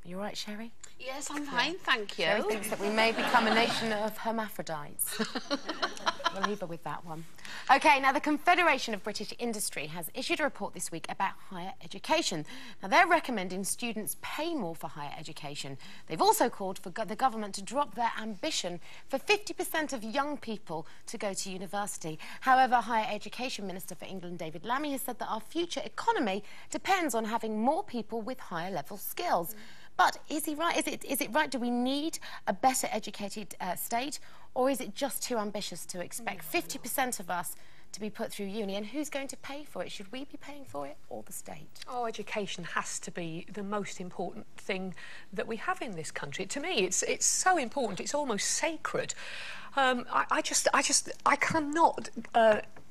You all right, Sherrie? Yes, I'm fine, thank you. Sherrie thinks that we may become a nation of hermaphrodites. We'll leave her with that one. OK, now the Confederation of British Industry has issued a report this week about higher education. Now, they're recommending students pay more for higher education. They've also called for the government to drop their ambition for 50% of young people to go to university. However, Higher Education Minister for England, David Lammy, has said that our future economy depends on having more people with higher level skills. But is he right? Is it right? Do we need a better educated state, or is it just too ambitious to expect 50% of us to be put through uni? And who's going to pay for it? Should we be paying for it, or the state? Oh, education has to be the most important thing that we have in this country. To me, it's so important. It's almost sacred.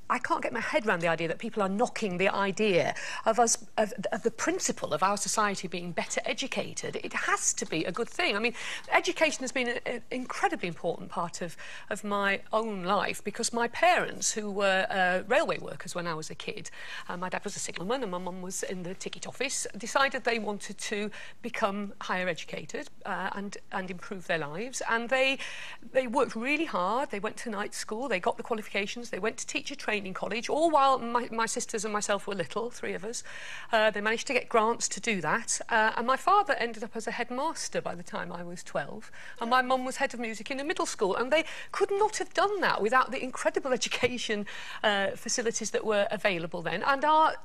I can't get my head around the idea that people are knocking the idea of the principle of our society being better educated. It has to be a good thing. I mean, education has been an incredibly important part of my own life, because my parents, who were railway workers when I was a kid, my dad was a signalman and my mum was in the ticket office, decided they wanted to become higher educated and improve their lives. And they worked really hard. They went to night school, they got the qualifications, they went to teacher training college, all while my sisters and myself were little, 3 of us. They managed to get grants to do that. And my father ended up as a headmaster by the time I was 12. And my mum was head of music in a middle school. And they could not have done that without the incredible education facilities that were available then, and are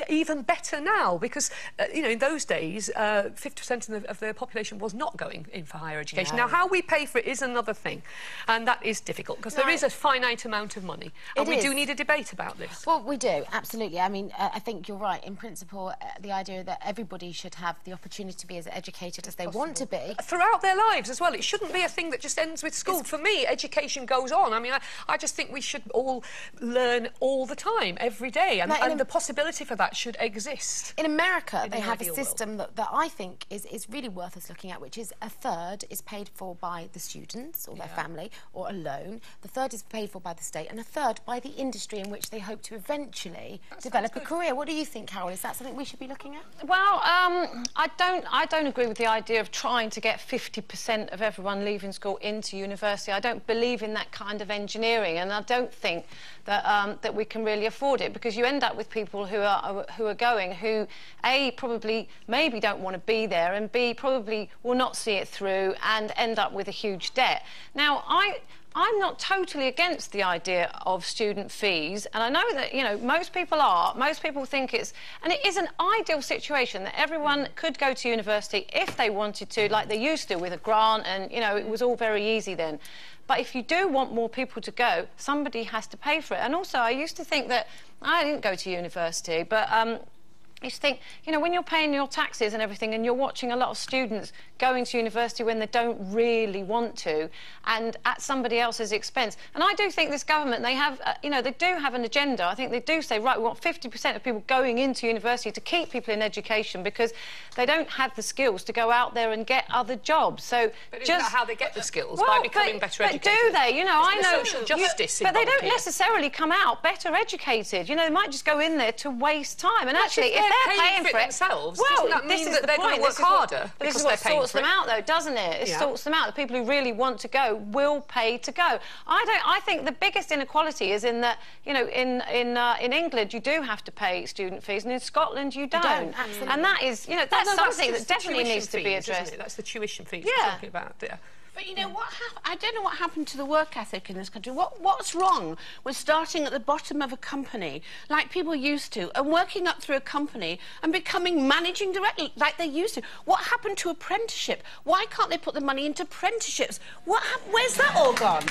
even better now, because you know, in those days 50% of the population was not going in for higher education. Now, how we pay for it is another thing, and that is difficult, because there is a finite amount of money, and we do need a debate about this. Well, we do, absolutely. I mean, I think you're right in principle. The idea that everybody should have the opportunity to be as educated as they want to be throughout their lives as well. It shouldn't be a thing that just ends with school. For me, education goes on. I mean, I just think we should all learn all the time, every day, and the possibility for that should exist. In America, they have a system that I think is really worth us looking at, which is a third is paid for by the students or their family, or a loan. The third is paid for by the state, and a third by the industry in which they hope to eventually develop a career. What do you think, Carol? Is that something we should be looking at? Well, I don't agree with the idea of trying to get 50% of everyone leaving school into university. I don't believe in that kind of engineering, and I don't think that that we can really afford it, because you end up with people who are going, who A, probably maybe don't want to be there, and B, probably will not see it through and end up with a huge debt. Now, I'm not totally against the idea of student fees, and I know that, you know, most people are. Most people think it is an ideal situation that everyone could go to university if they wanted to, like they used to, with a grant, and, you know, it was all very easy then. But if you do want more people to go, somebody has to pay for it. And also, I used to think that, I didn't go to university, but I used to think, you know, when you're paying your taxes and everything, and you're watching a lot of students going to university when they don't really want to, and at somebody else's expense. And I do think this government, they have, you know, they do have an agenda. I think they do say, right, we want 50% of people going into university to keep people in education, because they don't have the skills to go out there and get other jobs. So but isn't that how they get the skills? Well, by becoming better educated? But do they? You know, I know social justice but they don't here. Necessarily come out better educated. You know, they might just go in there to waste time. And actually, if they're paying for it themselves, well, doesn't that mean this is that they're going to work harder? This is what sorts them out, though, doesn't it? It sorts them out. The people who really want to go will pay to go. I think the biggest inequality is in that, you know, in England you do have to pay student fees, and in Scotland you don't. Absolutely. And that is, you know, that's something that definitely needs to be addressed. That's the tuition fees we're talking about there. But you know what? I don't know what happened to the work ethic in this country. What's wrong with starting at the bottom of a company, like people used to, and working up through a company and becoming managing director, like they used to? What happened to apprenticeship? Why can't they put the money into apprenticeships? Where's that all gone?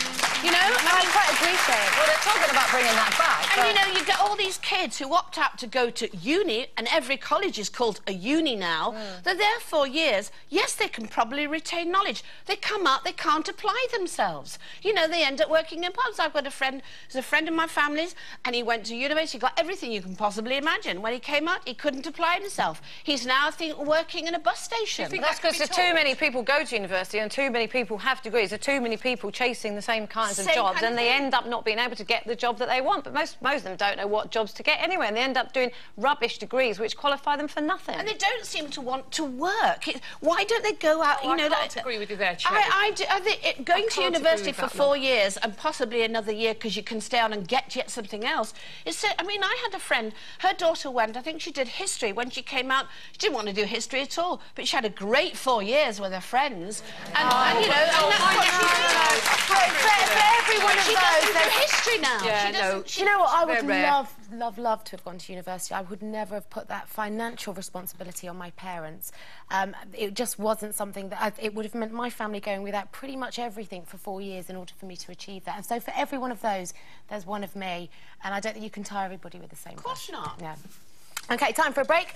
You know, I quite agree, Sherrie. Well, they're talking about bringing that back. And you know, you get all these kids who opt out to go to uni, and every college is called a uni now. They're there 4 years. Yes, they can probably retain knowledge. They come out, they can't apply themselves. You know, they end up working in pubs. I've got a friend, who's a friend of my family's, and he went to university, got everything you can possibly imagine. When he came out, he couldn't apply himself. He's now, I think, working in a bus station. Well, that's because too many people go to university and too many people have degrees. There are too many people chasing the same kinds of jobs, and they end up not being able to get the job that they want. But most of them don't know what jobs to get anyway, and they end up doing rubbish degrees which qualify them for nothing. And they don't seem to want to work. Why don't they go out? You know, I can't agree with you there, Sherrie. I think going to university for 4 years and possibly another year because you can stay on and get yet something else is. I mean, I had a friend. Her daughter went. I think she did history. When she came out, she didn't want to do history at all, but she had a great 4 years with her friends, and you know, and that's what she did. For every one of She those, doesn't do history now. Yeah, She doesn't. Do you know what? I would They're rare. love to have gone to university. I would never have put that financial responsibility on my parents. It just wasn't something that it would have meant my family going without pretty much everything for 4 years in order for me to achieve that. And so for every one of those, there's one of me. And I don't think you can tie everybody with the same. Of course not. Yeah. OK, time for a break.